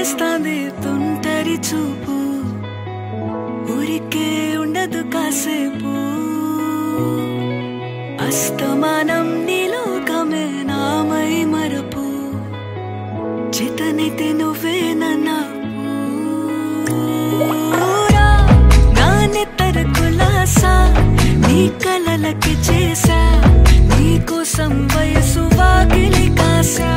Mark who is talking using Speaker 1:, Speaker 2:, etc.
Speaker 1: చేస్తాంది తుంటరి చూపు ఊరికే ఉండదు కాసేపు అస్తమానం నీలోకమే నామై మరపు చేతనైతే నువ్వే నాకు నానెత్తర కులాసా నీ కలలకి చేసా నీ కోసం వయసు వాకిలి కాసా